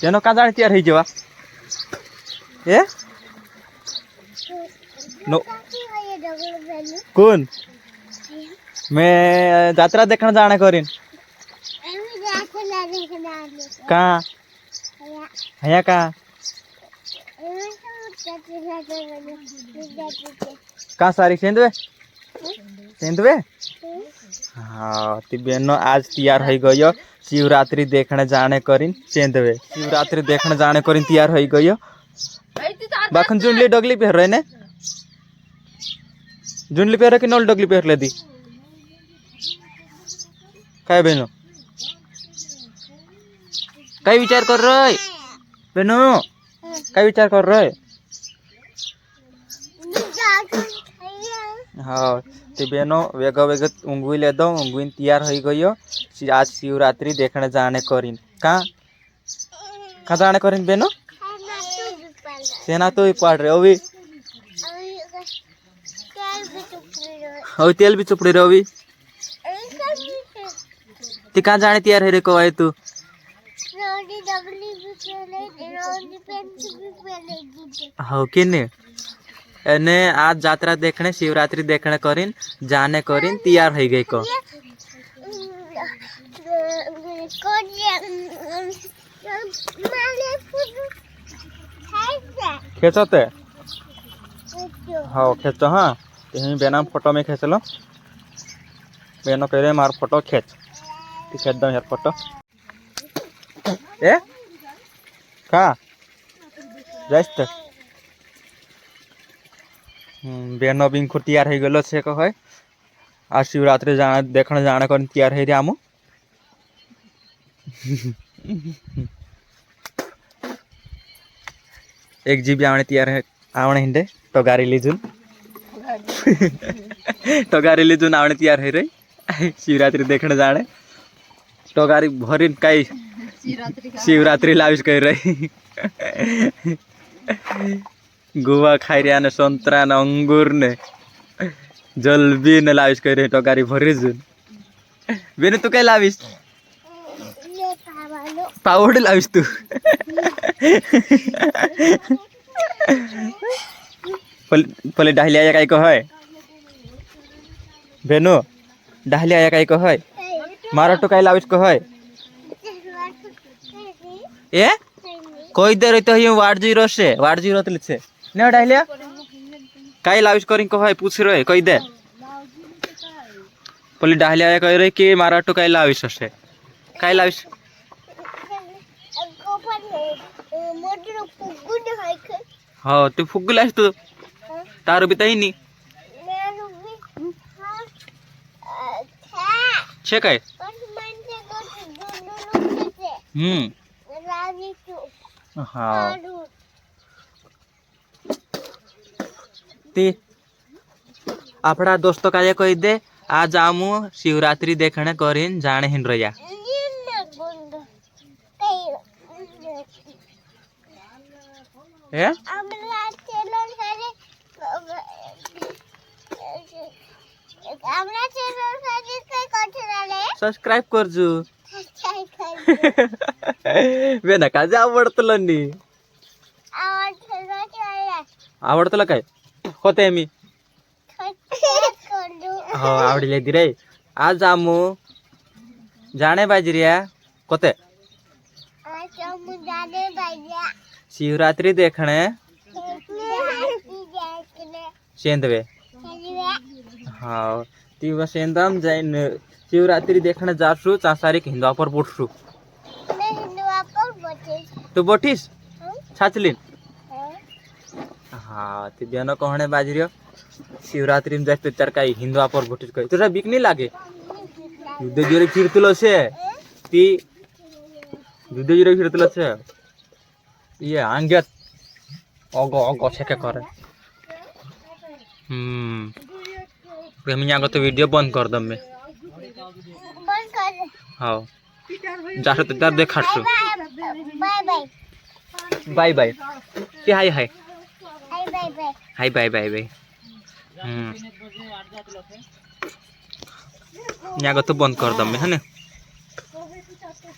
जेनो का जाने तैयार हो जावा ए नो कौन मैं यात्रा देखने जाने करीन कहाँ है कहाँ कहाँ सारी सेंधवे हाँ ती बहनो आज तैयार हो गयो शिवरात्रि देखने जाने करीन सेंधवे शिवरात्रि देखने जाने करीन तैयार हो गयो बाखन जुंडली डगली पहर रहे ने जुंडली पहर कि नल डगली पहर ले दी काय बहनो काय विचार कर रहे बहनो काय विचार कर रहे हाँ ते बहनो वेग वेग ऊँगवी ले दो ऊँगवी तैयार हो गयो आज शिवरात्रि देखने जाने करीन कहाँ कहाँ जाने करीन बहनो सेना तो ही पढ़ रहे अभी अभी तेल भी चुपड़ी रहे अभी ती कहाँ जाने तैयार है रे को आए तू हाँ किन्ने एने आज यात्रा देखने शिवरात्रि देखने करीन जाने करीन तैयार हो गई को खेचते हाँ खेच हाँ तो बेना फोटो में खेच लो बेनो कह रहे मार फोटो खेच खेच दो यार फोटो ए कहाँ जाइस बेनो बिंखु तैयार हो गलो से कह आज शिवरात्रि जाने देखने जाने कर तैयार है आमु एक जीबी आने तैयार है आवणे हिंदे तो गाड़ी लीजुन तो गाड़ी लीजुन आवणे तैयार है रही शिवरात्रि देखने जाने तो गाड़ी भरी कई शिवरात्रि लाविश कर रही गुवा खाई रहा ने संतरा ने अंगूर ने जलबी ने लाविश कर रही तो गाड़ी भरी जुन बेने तू क्या लाविश पावड़ लाविश तू पहले डाहली आया कहीं को है बेनो डाहली आया कहीं को है मारा तो कहीं लाविश को है ए कोई देर तो ही वार्ड जीरो तले छे ने डाहलिया कहीं लाविश करिन को है पूछ रहे कोई दे पहले डाहली आया कह रहे कि मारा तो कहीं लाविश से कहीं लाविश हाँ तू फुग लाइस तू तारो बिताई नी छे काय हाँ ती आपड़ा दोस्तों का ये कह दे आज आमु शिवरात्रि देखने करीन जाने हिन रया सब्सक्राइब कर जू बेना का आवडतलं नी आवडतलं काय होते मी हो आवडले दी रे आज आमु जाने बाजरिया कोते शिवरात्रि देखने सेंधवे हाँ ती सेंधम जाइन शिवरात्रि देखने जासु चासारी हिंदुआ पर बोटसु तू बोटिस छाचलिन हाँ ती बेनो कहने बाजरियो शिवरात्रि में जाते चार का हिंदुआ पर बोटिस कही तुझा बिक नहीं लागे युद्ध जोरे फिरतलो से ती युद्ध जोरे फिरतलो से ये आंगत ओगो ओगो से क्या करे हम यहाँ तो वीडियो बंद कर दम मैं हाँ जा तो तब देख हटसु बाय बाय कि हाय हाय हाय बाय बाय बाय यहाँ तो बंद कर दम मैं है ना।